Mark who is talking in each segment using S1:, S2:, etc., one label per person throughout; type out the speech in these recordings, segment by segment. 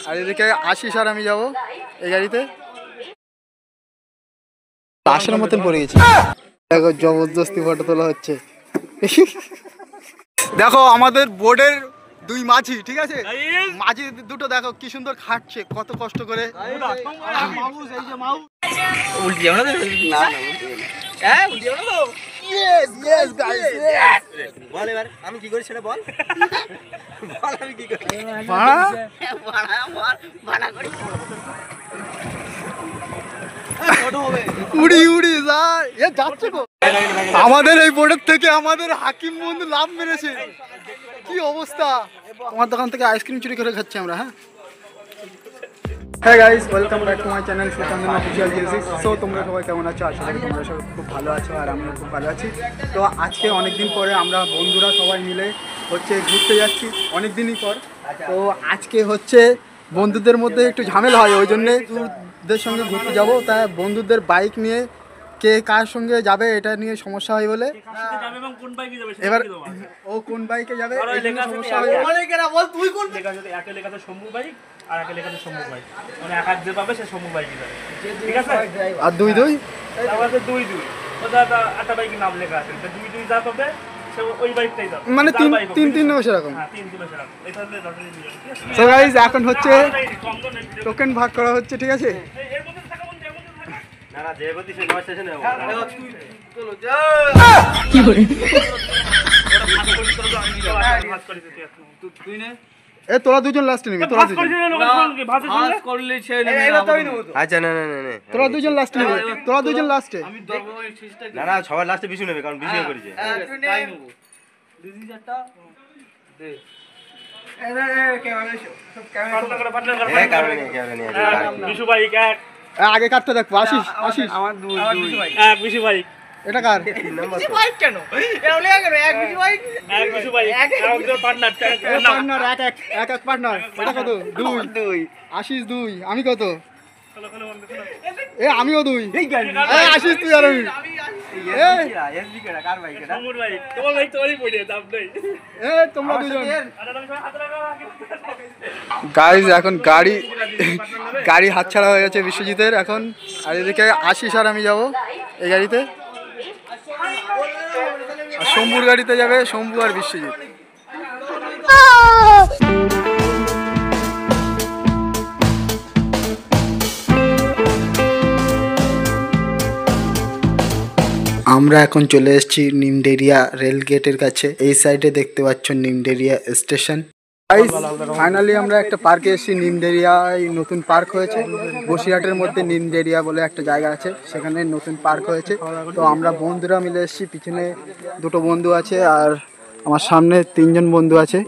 S1: আর এদিকে আশিস আর আমি যাবো এই গাড়িতে। আসার মতন পড়ে গেছি। দেখো জবরদস্তি ফটো তোলা হচ্ছে। দেখো আমাদের বোর্ডের দুই মাঝি, ঠিক আছে, মাঝি দুটো দেখো কি সুন্দর খাটছে, কত কষ্ট করে।
S2: আমি কি করি সেটা বল।
S1: উড়ি উড়ি যাচ্ছে। আমাদের এই বোর্ডের থেকে আমাদের হাকিম বন্ধু লাভ মেরেছে, কি অবস্থা। তোমার দোকান থেকে আইসক্রিম চুরি করে খাচ্ছি আমরা। হ্যাঁ guys, welcome back to my channel Sukantan official জিনিস। সো তোমরা সবাই কেমন আছো? আশা করি তোমরা সবাই খুব ভালো আছো, আর আমিও খুব ভালো আছি। তো আজকে অনেকদিন পরে আমরা বন্ধুরা সবাই মিলে ঘুরতে যাচ্ছি, অনেক দিনই পর। তো আজকে বন্ধুদের মধ্যে একটু ঝামেলা হয়, ওই জন্যে বন্ধুদের সঙ্গে ঘুরতে যাবো। তাই বন্ধুদের বাইক নিয়ে কে কার সঙ্গে যাবে এটা নিয়ে সমস্যা হয় বলে এবার ও কোন বাইকে যাবে সমস্যা হয়। আর দুই দুই মানে তিন তিন সেরকম। সো গাইস এখন টোকেন ভাগ করা হচ্ছে, ঠিক আছে। তোরা দুজন লাস্টে নিবি, তোরা দুজন লাস্টে নিবি, তোরা দুজন লাস্টে।
S2: না সবার লাস্টে বিশু নেবে, কারণ বিশু করেছে।
S1: আগে কাটতে দেখবো। আশিস এটা কার? এক পার্টনার। এটা কত? দুই। আশিস দুই, আমি কত? আমিও দুই। আশিস তুই আর আমি। তোমরা দুজন। গাইজ এখন গাড়ি হাতছাড়া হয়ে গেছে বিশ্বজিতের এখন। আর এদিকে আশিস আর আমি যাবো এই গাড়িতে, আর শম্ভুর গাড়িতে যাবে শম্ভু আর বিশ্বজিৎ। আমরা এখন চলে এসেছি নিমডেরিয়া রেল গেটের কাছে। এই সাইডে দেখতে পাচ্ছ নিমডেরিয়া স্টেশন। ফাইনালি আমরা একটা পার্কে এসেছি, নিমডেরিয়ায় নতুন পার্ক হয়েছে। বসিরহাটের মধ্যে নিমডেরিয়া বলে একটা জায়গা আছে, সেখানে নতুন পার্ক হয়েছে। তো আমরা বন্ধুরা মিলে এসেছি, পিছনে দুটো বন্ধু আছে আর আমার সামনে তিনজন বন্ধু আছে।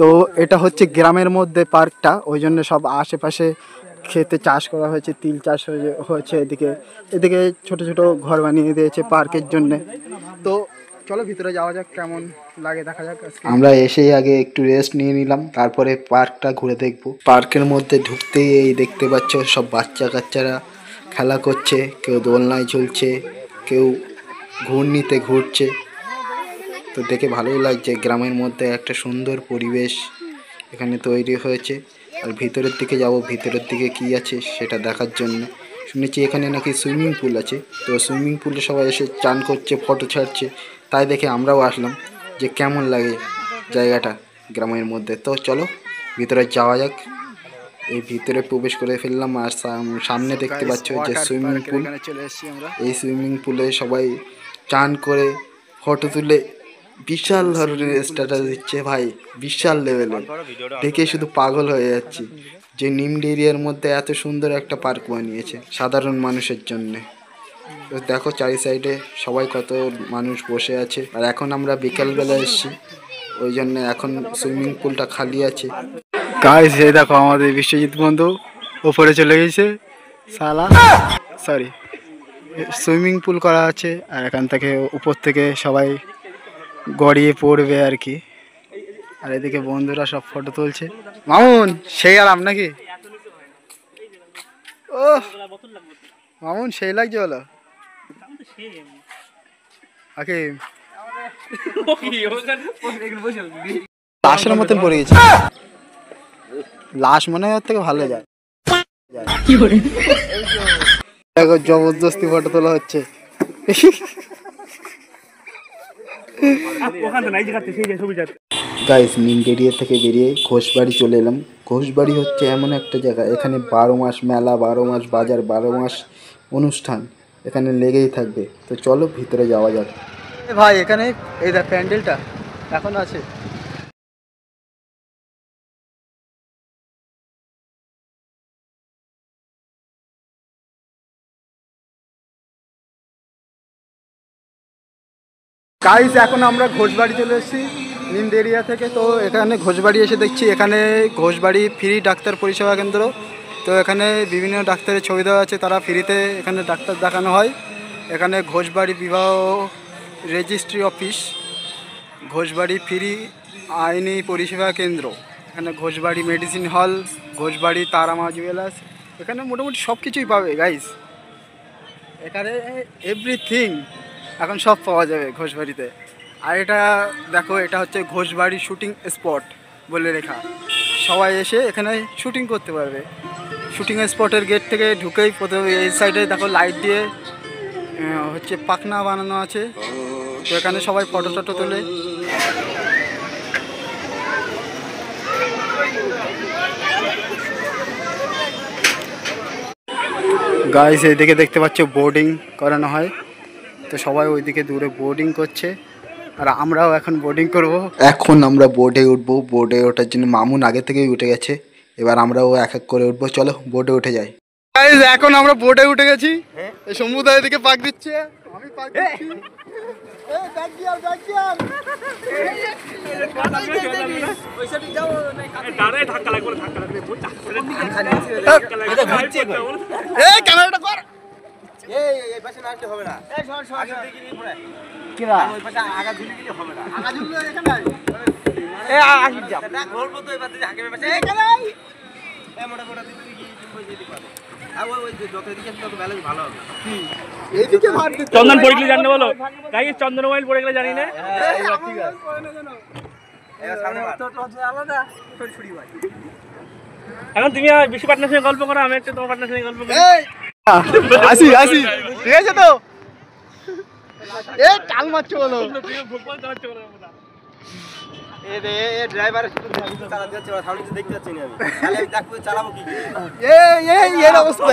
S1: তো এটা গ্রামের মধ্যে পার্কটা, ওই জন্য সব আশেপাশে খেতে চাষ করা হয়েছে, তিল চাষ হয়েছে। এদিকে ছোট ছোট ঘর বানিয়ে দিয়েছে পার্কের জন্যে। তো চলো ভিতরে যাওয়া যাক, কেমন লাগে দেখা যাক। আমরা এসেই আগে একটু রেস্ট নিয়ে নিলাম, তারপরে পার্কটা ঘুরে দেখবো। পার্কের মধ্যে ঢুকতেই এই দেখতে পাচ্ছ সব বাচ্চা কাচ্চারা খেলা করছে, কেউ দোলনায় ঝুলছে, কেউ ঘূর্ণিতে ঘুরছে। তো দেখে ভালোই লাগছে, গ্রামের মধ্যে একটা সুন্দর পরিবেশ এখানে তৈরি হয়েছে। আর ভিতরের দিকে যাব, ভিতরের দিকে কি আছে সেটা দেখার জন্য। শুনেছি এখানে নাকি সুইমিং পুল আছে, তো সুইমিং পুলে সবাই এসে চান করছে, ফটো ছাড়ছে। তাই দেখে আমরাও আসলাম যে কেমন লাগে জায়গাটা গ্রামের মধ্যে। তো চলো ভিতরে যাওয়া যাক। এই ভিতরে প্রবেশ করে ফেললাম, আর সামনে দেখতে পাচ্ছ যে সুইমিং পুল। এই সুইমিং পুলে সবাই চান করে ফটো তুলে বিশাল ধরনের স্ট্যাটাস দিচ্ছে ভাই, বিশাল লেভেলের। দেখে শুধু পাগল হয়ে যাচ্ছি যে নিমডেরিয়ার মধ্যে এত সুন্দর একটা পার্ক বানিয়েছে সাধারণ মানুষের জন্যে। তো দেখো চারি সাইডে সবাই কত মানুষ বসে আছে। আর এখন আমরা বিকালবেলা এসেছি, ওই জন্য এখন সুইমিং পুলটা খালি আছে। গাইস এই দেখো আমাদের বিশ্বজিৎ বন্ধু ওপরে চলে গেছে, সুইমিং পুল করা আছে। আর এখান থেকে উপর থেকে সবাই গড়িয়ে পড়বে আর কি। আর এদিকে বন্ধুরা সব ফটো তুলছে। মামুন সেই আরাম নাকি? ও মামুন সেই লাগছে বলো। আসার মতন পড়ে গেছে। লাশ মনে হয় ওর থেকে ভালো যায়। দেখো জবরদস্তি ফটো তোলা হচ্ছে। গাইস নিমডেরিয়া থেকে বেরিয়ে ঘোষবাড়ি চলে এলাম। ঘোষবাড়ি হচ্ছে এমন একটা জায়গা, এখানে 12 মাস মেলা, 12 মাস বাজার, 12 মাস অনুষ্ঠান এখানে লেগেই থাকবে। তো চলো ভিতরে যাওয়া যাক। ভাই এখানে এই দেখ প্যান্ডেলটা এখন আছে। গাইস এখন আমরা ঘোষবাড়ি চলে এসেছি নিমডেরিয়া থেকে। তো এখানে ঘোষবাড়ি এসে দেখছি এখানে ঘোষবাড়ি ফ্রি ডাক্তার পরিষেবা কেন্দ্র। তো এখানে বিভিন্ন ডাক্তারের ছবি দেওয়া আছে, তারা ফ্রিতে এখানে ডাক্তার দেখানো হয়। এখানে ঘোষবাড়ি বিবাহ রেজিস্ট্রি অফিস, ঘোষবাড়ি ফ্রি আইনি পরিষেবা কেন্দ্র, এখানে ঘোষবাড়ি মেডিসিন হল, ঘোষবাড়ি তারামা জুয়েলার্স, এখানে মোটামুটি সব কিছুই পাবে গাইস। এখানে এভরিথিং এখন সব পাওয়া যাবে ঘোষবাড়িতে। আর এটা দেখো, এটা হচ্ছে ঘোষবাড়ি শুটিং স্পট বলে লেখা। সবাই এসে এখানে শুটিং করতে পারবে। শুটিং স্পটের গেট থেকে ঢুকেই প্রথমে এই সাইডে দেখো লাইট দিয়ে হচ্ছে পাখনা বানানো আছে। তো এখানে সবাই ফটো টটো তোলে। গাইস এইদিকে দেখতে পাচ্ছ বোর্ডিং করানো হয়। তো সবাই ওইদিকে দূরে বোর্ডিং করছে, আর আমরাও এখন বোর্ডিং করব। এখন আমরা বোর্ডে উঠবো। বোর্ডে ওঠার জন্য মামুন আগে থেকেই উঠে গেছে, এবার আমরাও এক এক করে উঠবো। চলো বোর্ডে উঠে যাই। গাইস এখন আমরা বোর্ডে উঠে গেছি। এই সমুদ্র এদিকে পাক দিচ্ছে, আমি পাক দিচ্ছি। এই ব্যাক গিয়ার ব্যাক গিয়ার। ওইসাইডে যাও না, দাঁড়ায় ধাক্কা লাগবে, ধাক্কা লাগবে বুঝা। এটা ঘুরছে কই? এই ক্যামেরাটা কর। এই পাশে না আসলে হবে না। এই সর সর আগে দিকে নিয়ে পড়ে কি না, ওই পাশে আগা ঝুলি গেলে হবে না। আগা ঝুলি এখানে এই আসি যা না, বলবো তো এই পাশে আগে পাশে এই কেন এই মোটা মোটা দিকে কি কই যেতে পারে। আর ওই যত দিকে তত ব্যালেন্স ভালো হবে। এইদিকে মার দে।
S3: চন্দন পড়ে গেলে জানতে বলো গাইস, চন্দন মোবাইল পড়ে গেলে জানি না।
S1: ঠিক আছে
S2: এবার সামনে মার
S1: তো আলাদা ছড়ি ভাই।
S3: এখন তুমি বেশি পার্টনার সঙ্গে গল্প করো, আমি একটু তোমার পার্টনার সঙ্গে গল্প করি।
S1: এই আসি আসি ঠিক আছে তো। এই টাল মারছো বলো।
S3: ফুটবল চালাচ্ছ বলো না।
S2: এ রে এ ড্রাইভার শুধু চালাতে যাচ্ছে, ওরা সামনে দেখতে পাচ্ছি না আমি। তাহলে আমি দেখবো চালাবো কি করে।
S1: এই এর অবস্থা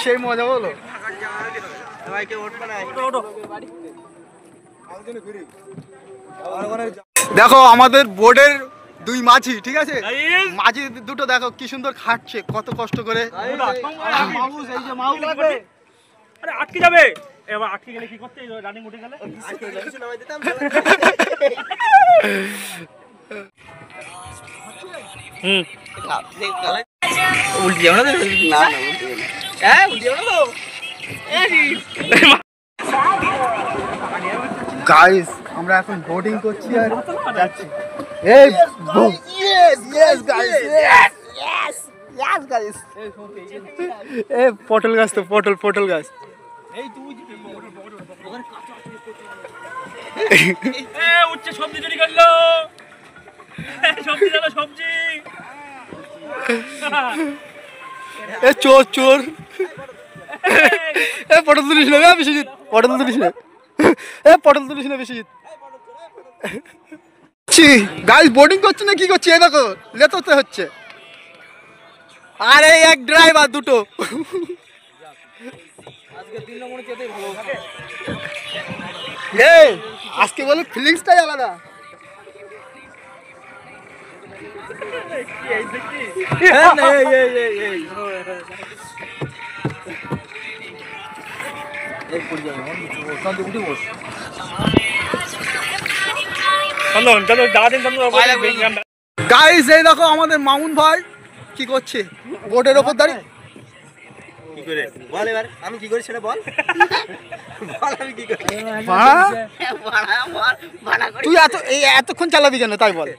S1: সেই মজা বলো।
S2: ভাই কে উঠবে না।
S3: ওঠো
S1: দেখো আমাদের বোর্ডের দুই মাঝি, ঠিক আছে
S3: গাইস
S1: মাঝি দুটো দেখো কি সুন্দর খাটছে, কত কষ্ট করে। মাউস এই যে মাউস লাগবে।
S3: আরে আটকে যাবে, এবার আটকে গেলে কি করতে, রানিং উঠে গেলে
S2: কিছু নামাই দিতাম। উল্টি যাও না তো? না না উল্টি যাও না। হ্যাঁ উল্টি যাও না তো?
S1: গাইস আমরা এখন বোর্ডিং করছি আর যাচ্ছি। এই yes yes guys yes yes guys. এই পটল গাছ তো, পটল গাছ।
S3: এই তুই উঠছে, সবজি চুরি করলো, সবজি দাও সবজি।
S1: এ চোর এ পটল তুলিস না বিশ্বজিৎ, পটল তুলিস না, এ পটল তুলিস না বিশ্বজিৎ। গাইস বোর্ডিং করছে না কি করছে, এই দেখো লেতোতে হচ্ছে। আরে এক ড্রাইভার দুটো। এই আজকে বলে ফিলিংসটাই আলাদা। গাইস এই দেখো আমাদের মামুন ভাই কি করছে, বোর্ডের ওপর দাঁড়িয়ে।
S2: কি করে বল এবার, আমি কি করি সেটা বল। বল আমি কি করি।
S1: তুই এতক্ষণ চালাবি কেন তাই বল।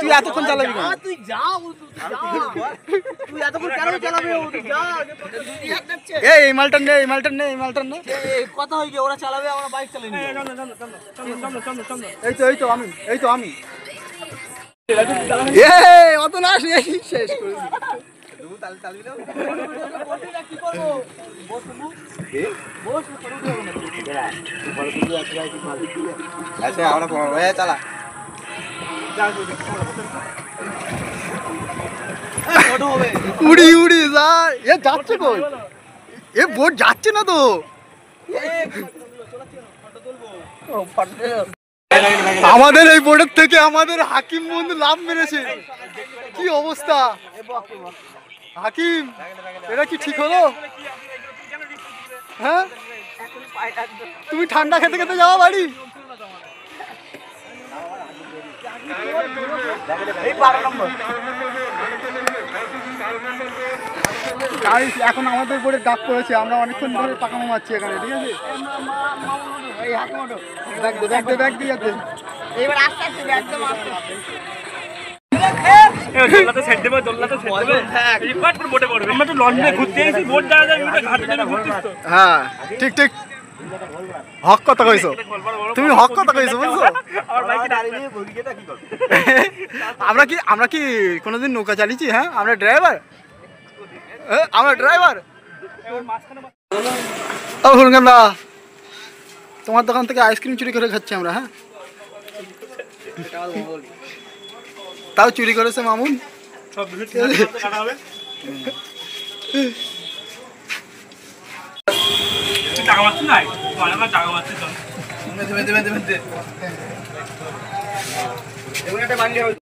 S1: তুই এতক্ষণ চালাবি কেন?
S2: তুই যা তুই এতক্ষণ কেন চালাবি?
S1: এই মালটা নে, এই মালটা নে, এই মালটা নে।
S2: কথা হই গিয়ে ওরা চালাবে, আমরা বাইক চালাই।
S1: এই তো আমি। অত না শেষ করে
S2: আচ্ছা আমরা চালা
S1: উড়ি উড়ি যায় এ যাচ্ছে কই এ বোট যাচ্ছে না তো আমাদের এই বোর্ডের থেকে আমাদের হাকিম বন্ধু লাভ মেরেছে কি অবস্থা হাকিম এটা কি ঠিক হলো হ্যাঁ তুমি ঠান্ডা খেতে খেতে যাওয়া বাড়ি এখন আমাদের বোর্ডে ডাক করেছে আমরা অনেকক্ষণ ধরে পাকামো মারছি এখানে ঠিক আছে ব্যাগ দিয়ে যাচ্ছে
S3: এবার আস্তে আস্তে একদম আস্তে দোল্লাতে সেট দেবে রিকোয়ার্ড করে বোটে পড়বে আমরা তো লন্ডনে ঘুরতে এসেছি বোট যাওয়া যায় ঘাটে যাবে ঘুরছিস তো
S1: হ্যাঁ ঠিক ঠিক হক কথা কইছো তুমি হক কথা কইছো বুঝছো
S3: আমার বাইকে
S2: দাঁড়িয়ে নিয়ে ভুগিয়েটা কি করবে
S1: আমরা কি কোনোদিন নৌকা চালিয়েছি হ্যাঁ আমরা ড্রাইভার ও ফুলকান্দা তোমার দোকান থেকে আইসক্রিম চুরি করে খাচ্ছি আমরা হ্যাঁ তাও চুরি করেছে মামুন
S3: সব কাটা হবে টাকা মারছিস না অনেকবার টাকা মারছিস
S2: দেবে এবার একটা বান্ডি হবে